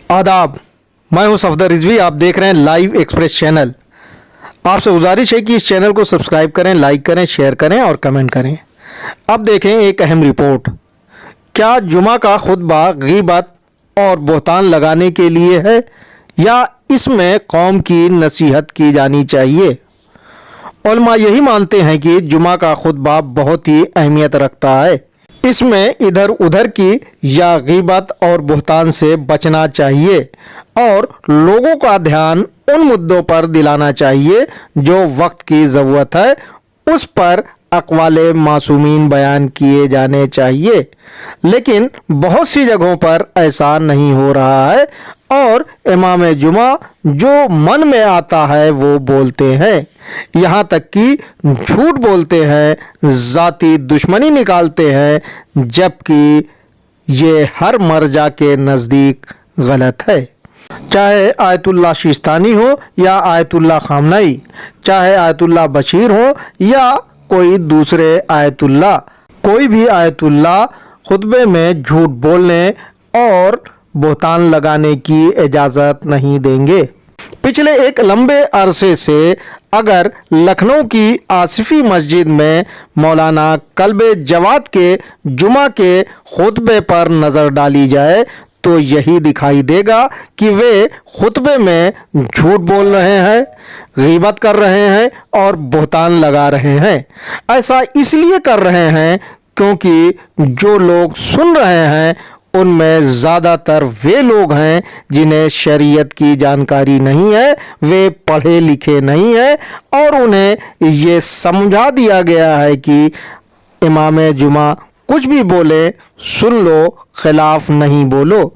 आदाब, मैं हूं सफदर रिजवी। आप देख रहे हैं लाइव एक्सप्रेस चैनल। आपसे गुजारिश है कि इस चैनल को सब्सक्राइब करें, लाइक करें, शेयर करें और कमेंट करें। अब देखें एक अहम रिपोर्ट। क्या जुमा का खुतबा गीबत और बहतान लगाने के लिए है या इसमें कौम की नसीहत की जानी चाहिए? उलमा यही मानते हैं कि जुमा का खुतबा बहुत ही अहमियत रखता है। इसमें इधर उधर की या गीबत और बहतान से बचना चाहिए और लोगों का ध्यान उन मुद्दों पर दिलाना चाहिए जो वक्त की ज़रूरत है। उस पर अक़वाले मासूमीन बयान किए जाने चाहिए, लेकिन बहुत सी जगहों पर ऐसा नहीं हो रहा है और इमाम जुमा जो मन में आता है वो बोलते हैं, यहाँ तक कि झूठ बोलते हैं, ज़ाती दुश्मनी निकालते हैं, जबकि ये हर मर्जा के नज़दीक गलत है। चाहे आयतुल्लाह शिस्तानी हो या आयतुल्लाह खामनई, चाहे आयतुल्लाह बशीर हो या कोई दूसरे आयतुल्लाह, कोई भी आयतुल्लाह खुतबे में झूठ बोलने और बहतान लगाने की इजाज़त नहीं देंगे। पिछले एक लंबे अरसे से अगर लखनऊ की आसिफी मस्जिद में मौलाना कल्बे जवाद के जुमा के खुतबे पर नज़र डाली जाए तो यही दिखाई देगा कि वे खुतबे में झूठ बोल रहे हैं, गीबत कर रहे हैं और बहतान लगा रहे हैं। ऐसा इसलिए कर रहे हैं क्योंकि जो लोग सुन रहे हैं उनमें ज़्यादातर वे लोग हैं जिन्हें शरीयत की जानकारी नहीं है, वे पढ़े लिखे नहीं हैं और उन्हें ये समझा दिया गया है कि इमाम जुमा कुछ भी बोले सुन लो, खिलाफ नहीं बोलो।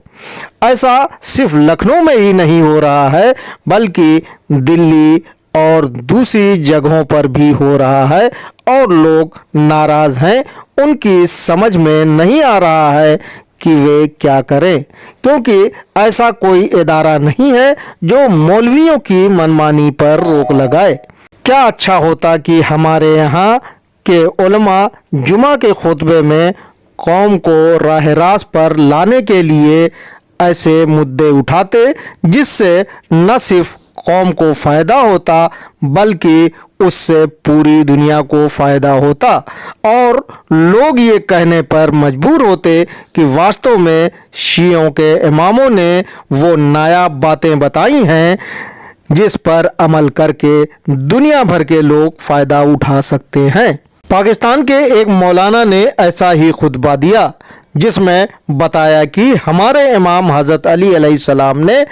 ऐसा सिर्फ लखनऊ में ही नहीं हो रहा है बल्कि दिल्ली और दूसरी जगहों पर भी हो रहा है और लोग नाराज़ हैं। उनकी समझ में नहीं आ रहा है कि वे क्या करें, क्योंकि ऐसा कोई इदारा नहीं है जो मौलवियों की मनमानी पर रोक लगाए। क्या अच्छा होता कि हमारे यहाँ के उलमा जुमा के खुतबे में कौम को राह रास्त पर लाने के लिए ऐसे मुद्दे उठाते जिससे न सिर्फ कौम को फ़ायदा होता बल्कि उससे पूरी दुनिया को फ़ायदा होता और लोग ये कहने पर मजबूर होते कि वास्तव में शियों के इमामों ने वो नायाब बातें बताई हैं जिस पर अमल करके दुनिया भर के लोग फ़ायदा उठा सकते हैं। पाकिस्तान के एक मौलाना ने ऐसा ही खुतबा दिया जिसमें बताया कि हमारे इमाम हज़रत अली अलैहिस्सलाम ने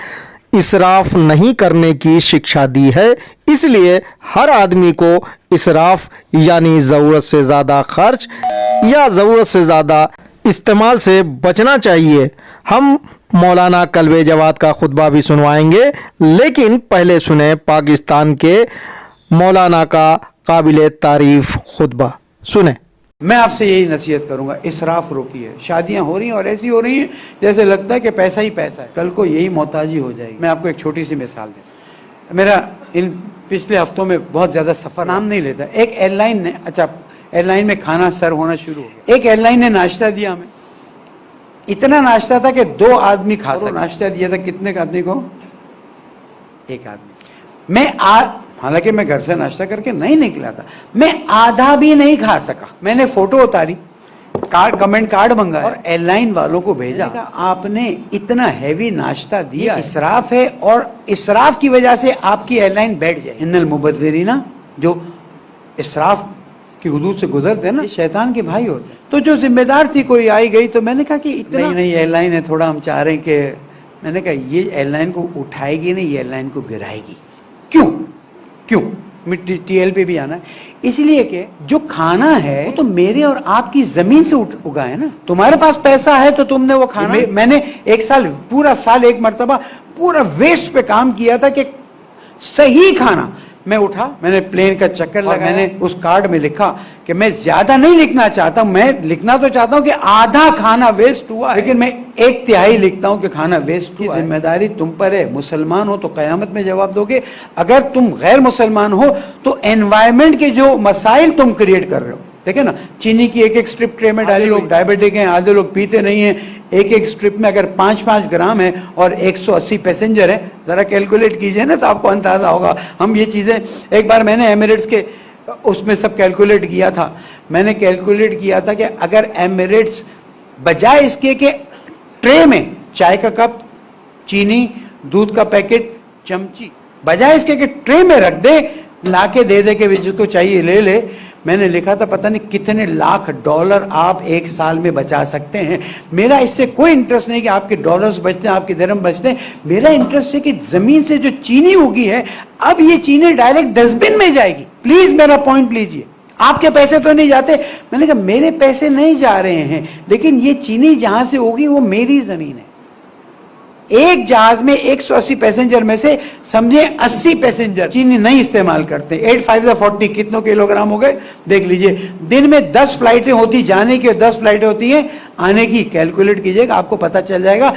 इसराफ नहीं करने की शिक्षा दी है, इसलिए हर आदमी को इसराफ यानी ज़रूरत से ज़्यादा खर्च या ज़रूरत से ज़्यादा इस्तेमाल से बचना चाहिए। हम मौलाना कल्बे जवाद का खुतबा भी सुनवाएंगे, लेकिन पहले सुने पाकिस्तान के मौलाना का काबिल तारीफ खुतबा। सुने। मैं आपसे यही नसीहत करूंगा, इसराफ रोकिए। शादियां हो रही हैं और ऐसी हो रही हैं जैसे लगता है कि पैसा ही पैसा है, कल को यही मोहताजी हो जाएगी। मैं आपको एक छोटी सी मिसाल देता हूं। मेरा इन पिछले हफ्तों में बहुत ज़्यादा सफ़र, नाम नहीं लेता, एक एयरलाइन ने, अच्छा एयरलाइन में खाना सर्व होना शुरू हो गया। एक एयरलाइन ने नाश्ता दिया हमें, इतना नाश्ता था कि 2 आदमी खा सकते। नाश्ता दिया था कितने आदमी को? 1 आदमी। मैं हालांकि मैं घर से नाश्ता करके नहीं निकला था, मैं आधा भी नहीं खा सका। मैंने फोटो उतारी, कमेंट कार्ड मंगाया और एयरलाइन वालों को भेजा। आपने इतना हैवी नाश्ता दिया, इसराफ है और इसराफ की वजह से आपकी एयरलाइन बैठ जाए। इन्नल मुबद्दिरीना, जो इसराफ की हुदूद से गुजरते हैं ना, शैतान के भाई होते हैं। तो जो जिम्मेदार थी कोई आई गई तो मैंने कहा कि इतना नहीं एयरलाइन है, थोड़ा हम चाह रहे हैं कि, मैंने कहा ये एयरलाइन को उठाएगी नहीं, ये एयरलाइन को गिराएगी। क्यों? TL पे भी आना है, इसलिए कि जो खाना है वो तो मेरे और आपकी जमीन से उगा है ना। तुम्हारे पास पैसा है तो तुमने वो खाना, मैंने पूरा साल एक मरतबा पूरा वेस्ट पे काम किया था कि सही खाना। मैं उठा, मैंने प्लेन का चक्कर लगा, मैंने उस कार्ड में लिखा कि मैं ज्यादा नहीं लिखना चाहता हूं, मैं लिखना तो चाहता हूं कि आधा खाना वेस्ट हुआ, लेकिन मैं 1/3 लिखता हूं कि खाना वेस्ट हुआ। जिम्मेदारी तुम पर है। मुसलमान हो तो कयामत में जवाब दोगे, अगर तुम गैर मुसलमान हो तो एनवायरमेंट के जो मसाइल तुम क्रिएट कर रहे हो, देखे ना, चीनी की एक एक स्ट्रिप ट्रे में डाली, लोग डायबिटिक हैं, आधे लोग पीते नहीं हैं, एक एक स्ट्रिप में अगर 5-5 ग्राम है और 180 पैसेंजर है, जरा कैलकुलेट कीजिए ना तो आपको अंदाजा होगा। हम ये चीजें, एक बार मैंने एमिरेट्स के उसमें सब कैलकुलेट किया था, मैंने कैलकुलेट किया था कि अगर एमिरेट्स बजाय इसके कि ट्रे में चाय का कप, चीनी, दूध का पैकेट, चमची, बजाय इसके कि ट्रे में रख दे, लाके दे दे के जिसको चाहिए ले ले, मैंने लिखा था पता नहीं कितने लाख डॉलर आप एक साल में बचा सकते हैं। मेरा इससे कोई इंटरेस्ट नहीं कि आपके डॉलर्स बचते हैं, आपके दिरहम बचते हैं, मेरा इंटरेस्ट है कि जमीन से जो चीनी उगी है, अब ये चीनी डायरेक्ट डस्टबिन में जाएगी। प्लीज मेरा पॉइंट लीजिए, आपके पैसे तो नहीं जाते। मैंने कहा मेरे पैसे नहीं जा रहे हैं, लेकिन ये चीनी जहां से होगी वो मेरी जमीन है। एक जहाज में 180 पैसेंजर में से समझे 80 पैसेंजर चीनी नहीं इस्तेमाल करते। 8 5 40 कितनों किलोग्राम हो गए देख लीजिए। दिन में 10 फ्लाइटें होती जाने की और 10 फ्लाइटें होती हैं आने की, कैलकुलेट कीजिएगा, आपको पता चल जाएगा।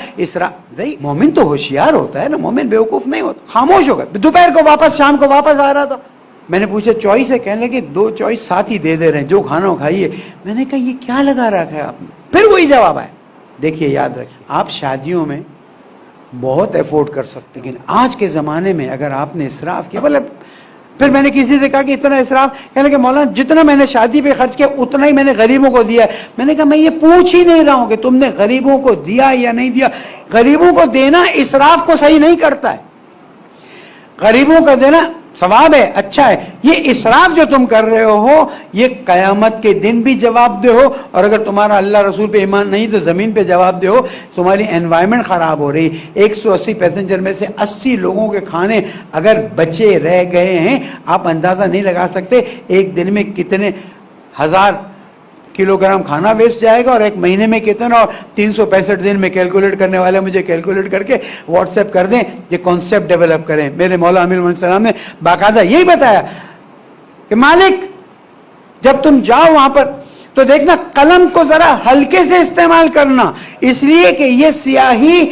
मोमिन तो होशियार होता है ना, मोमिन बेवकूफ नहीं होता। खामोश हो गए, दोपहर को वापस, शाम को वापस आ रहा था, मैंने पूछा चॉइस है, कहने लगे 2 चॉइस साथ ही दे रहे हैं, जो खाना हो खाइए। मैंने कहा ये क्या लगा रखा है आपने, फिर वही जवाब आया। देखिए याद रखिए, आप शादियों में बहुत एफोर्ड कर सकते, लेकिन आज के ज़माने में अगर आपने इसराफ किया, मतलब फिर मैंने किसी से कहा कि इतना इसराफ, कहने लगे मौलाना जितना मैंने शादी पे खर्च किया उतना ही मैंने गरीबों को दिया है। मैंने कहा मैं ये पूछ ही नहीं रहा हूं कि तुमने गरीबों को दिया या नहीं दिया। गरीबों को देना इसराफ को सही नहीं करता है, गरीबों का देना सवाब है, अच्छा है। ये इसराफ जो तुम कर रहे हो, ये कयामत के दिन भी जवाब दे हो, और अगर तुम्हारा अल्लाह रसूल पे ईमान नहीं तो जमीन पे जवाब दे हो। तुम्हारी एनवायरनमेंट खराब हो रही। 180 पैसेंजर में से 80 लोगों के खाने अगर बचे रह गए हैं, आप अंदाजा नहीं लगा सकते एक दिन में कितने हजार किलोग्राम खाना वेस्ट जाएगा, और एक महीने में कितना, और 365 दिन में कैलकुलेट करने वाले मुझे कैलकुलेट करके व्हाट्सएप कर दें, ये कॉन्सेप्ट डेवलप करें। मेरे मौला अमीर मोहम्मद सलाम ने बाकायदा यही बताया कि मालिक जब तुम जाओ वहां पर तो देखना कलम को जरा हल्के से इस्तेमाल करना, इसलिए कि ये स्याही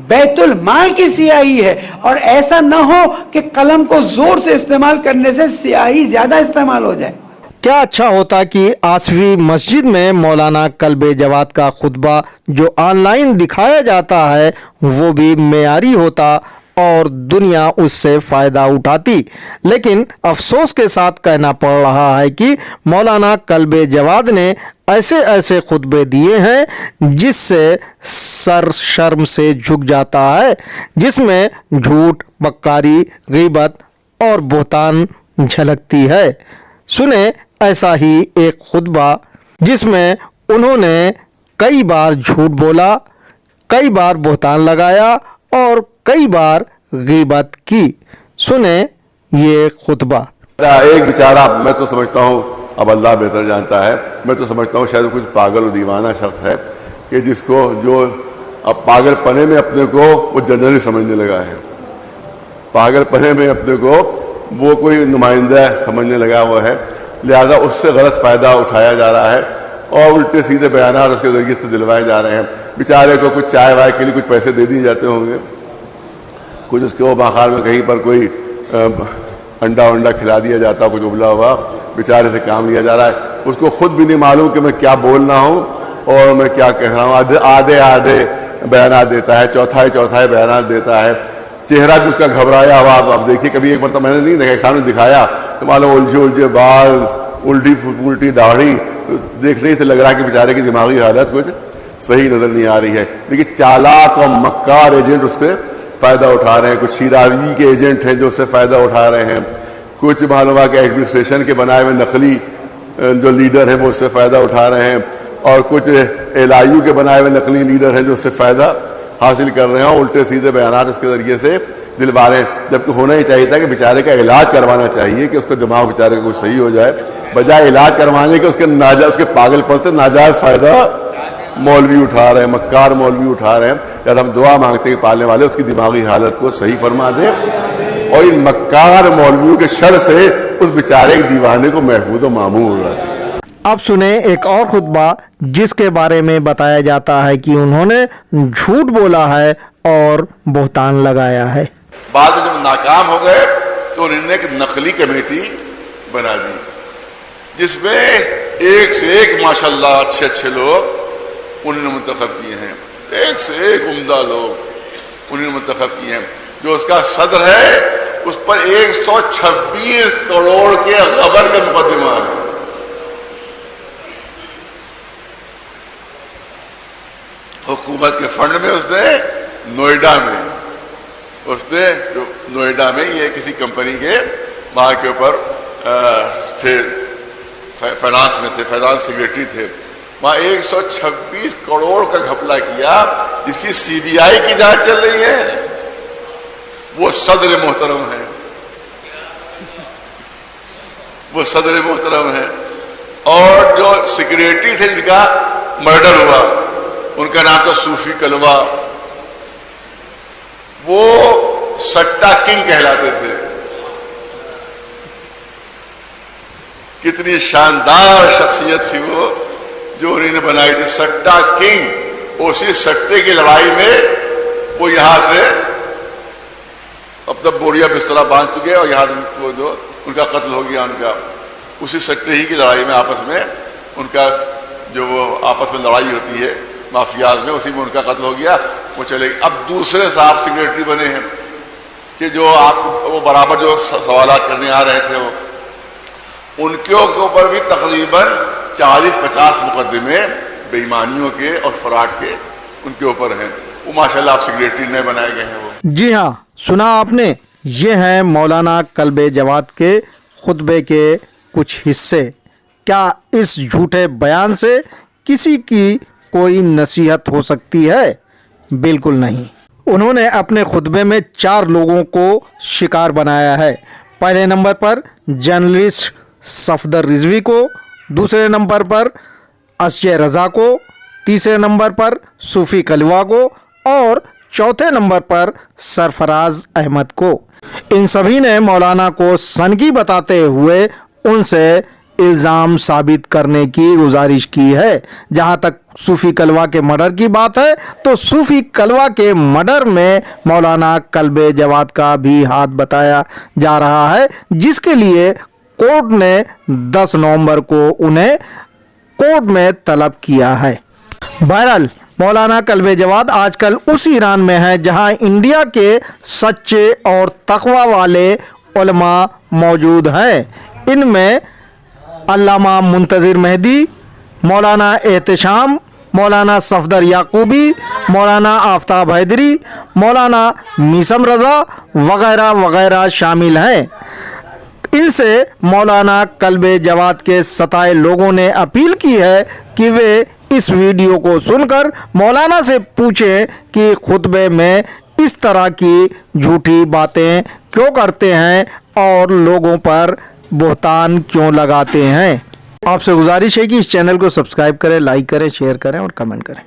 बैतुल माल की स्याही है, और ऐसा ना हो कि कलम को जोर से इस्तेमाल करने से स्याही ज्यादा इस्तेमाल हो जाए। क्या अच्छा होता कि आसवी मस्जिद में मौलाना कल्बे जवाद का खुतबा जो ऑनलाइन दिखाया जाता है वो भी मेयारी होता और दुनिया उससे फ़ायदा उठाती। लेकिन अफसोस के साथ कहना पड़ रहा है कि मौलाना कल्बे जवाद ने ऐसे ऐसे खुतबे दिए हैं जिससे सर शर्म से झुक जाता है, जिसमें झूठ, बक्कारी, गीबत और बुहतान झलकती है। सुने ऐसा ही एक खुतबा जिसमें उन्होंने कई बार झूठ बोला, कई बार बुहतान लगाया और कई बार गीबत की। सुने ये खुतबा। एक बेचारा, मैं तो समझता हूँ, अब अल्लाह बेहतर जानता है, मैं तो समझता हूँ शायद कुछ पागल और दीवाना शख्स है कि जिसको जो अब पागलपने में अपने को वो जनरली समझने लगा है, पागलपने में अपने को वो कोई नुमाइंदा समझने लगा हुआ है, लिहाजा उससे गलत फ़ायदा उठाया जा रहा है और उल्टे सीधे बयान उसके ज़रिए से दिलवाए जा रहे हैं। बेचारे को कुछ चाय वाय के लिए कुछ पैसे दे दिए जाते होंगे, कुछ उसके बाखार में कहीं पर कोई अंडा वंडा खिला दिया जाता, कुछ उबला हुआ, बेचारे से काम लिया जा रहा है। उसको खुद भी नहीं मालूम कि मैं क्या बोल रहा हूँ और मैं क्या कह रहा हूँ। आधे आधे बयान देता है, चौथाई बयान देता है, चेहरा भी उसका घबराया हुआ। अब देखिए, कभी एक मतलब मैंने नहीं देखा, सामने दिखाया तो मालूम उलझे बाल, उल्टी दाढ़ी, तो देखने से लग रहा है कि बेचारे की दिमागी हालत कुछ सही नज़र नहीं आ रही है। लेकिन चालाक और मक्कार एजेंट उससे फ़ायदा उठा रहे हैं, कुछ शिराजी के एजेंट हैं जो उससे फ़ायदा उठा रहे हैं, कुछ मालूम है कि एडमिनिस्ट्रेशन के बनाए हुए नकली जो लीडर हैं वो उससे फ़ायदा उठा रहे हैं, और कुछ LIU के बनाए हुए नकली लीडर हैं जो उससे फ़ायदा हासिल कर रहे हैं और उल्टे सीधे बयान उसके ज़रिए से दिलवा रहे हैं। जबकि होना ही चाहिए था कि बेचारे का इलाज करवाना चाहिए कि उसका दिमाग बेचारे का कुछ सही हो जाए, बजाय इलाज करवाने के उसके पागलपन से नाजायज़ फ़ायदा मौलवी उठा रहे हैं, मक्कार मौलवी उठा रहे हैं। यार हम दुआ मांगते हैं कि पालने वाले उसकी दिमागी हालत को सही फरमा दे और इन मक्कार मौलवियों के शर से उस बेचारे के दीवाने को महफूज और मामूल रखे। अब सुने एक और खुतबा जिसके बारे में बताया जाता है कि उन्होंने झूठ बोला है और बुहतान लगाया है। बाद में जब नाकाम हो गए तो उन्होंने एक नकली कमेटी बना दी जिसमें ایک سے ایک ماشاءاللہ اچھے اچھے لوگ انہوں نے منتخب کیے ہیں، ایک سے ایک عمدہ لوگ انہوں نے منتخب کیے ہیں۔ جو اس کا صدر ہے اس پر 126 کروڑ کے غبن کا مقدمہ ہے۔ حکومت کے فنڈ میں اس نے نوئیڈا میں یہ کسی کمپنی کے وہاں کے اوپر تھے، فائنانس میں تھے، فائنانس سیکریٹری تھے، وہاں 126 کروڑ کا گھپلہ کیا، جس کی سی بی آئی کی جانچ چل رہی ہے۔ وہ صدر محترم ہے، وہ صدر محترم ہے۔ اور جو سیکریٹری تھے جن کا مرڈر ہوا، ان کا نام تھا صوفی کلوا، وہ سٹا کنگ کہلاتے تھے۔ کتنی شاندار شخصیت تھی وہ جو انہوں نے بنائی تھی، سٹا کنگ۔ اسی سٹے کی لڑائی میں وہ یہاں سے اب تک بوریا بسترا باندھ چکے اور یہاں جو ان کا قتل ہو گیا، ان کا اسی سٹے ہی کی لڑائی میں آپس میں ان کا جو وہ آپس میں لڑائی ہوتی ہے مافیاز میں، اسی میں ان کا قتل ہو گیا، وہ چلے گئے۔ اب دوسرے صاحب سیکریٹری بنے ہیں کہ جو وہ برابر جو سوالات کرنے آ رہے تھے، وہ ان کے اوپر بھی تقریباً 40-50 مقدمے بے ایمانیوں کے اور فراڈ کے ان کے اوپر ہیں۔ وہ ماشاءاللہ آپ سیکریٹری نئے بنائے گئے ہیں۔ وہ جی ہاں، سنا آپ نے، یہ ہیں مولانا کلب جواد کے خطبے کے کچھ حصے۔ کیا اس جھوٹے بیان سے کسی کی کوئی نصیحت ہو سکتی ہے؟ بالکل نہیں۔ انہوں نے اپنے خطبے میں 4 لوگوں کو شکار بنایا ہے۔ پہلے نمبر پر جرنلسٹ صفدر رضوی کو، دوسرے نمبر پر اسجے رضا کو، تیسرے نمبر پر صوفی کلوا کو اور چوتھے نمبر پر سرفراز احمد کو۔ ان سبھی نے مولانا کو سنگی بتاتے ہوئے ان سے الزام ثابت کرنے کی گزارش کی ہے۔ جہاں تک صوفی کلوا کے مرڈر کی بات ہے تو صوفی کلوا کے مرڈر میں مولانا کلب جواد کا بھی ہاتھ بتایا جا رہا ہے، جس کے لیے کورٹ نے 10 نومبر کو انہیں کورٹ میں طلب کیا ہے۔ بہرحال مولانا کلب جواد آج کل اس ایران میں ہے جہاں انڈیا کے سچے اور تقوی والے علماء موجود ہیں۔ ان میں علامہ منتظر مہدی، مولانا احتشام، مولانا صفدر یعقوبی، مولانا آفتاب حیدری، مولانا میثم رضا وغیرہ وغیرہ شامل ہیں۔ ان سے مولانا کلب جواد کے ستائے لوگوں نے اپیل کی ہے کہ وہ اس ویڈیو کو سن کر مولانا سے پوچھیں کہ خطبے میں اس طرح کی جھوٹی باتیں کیوں کرتے ہیں اور لوگوں پر بہتان کیوں لگاتے ہیں۔ آپ سے گزارش ہے کہ اس چینل کو سبسکرائب کریں، لائک کریں، شیئر کریں اور کمنٹ کریں۔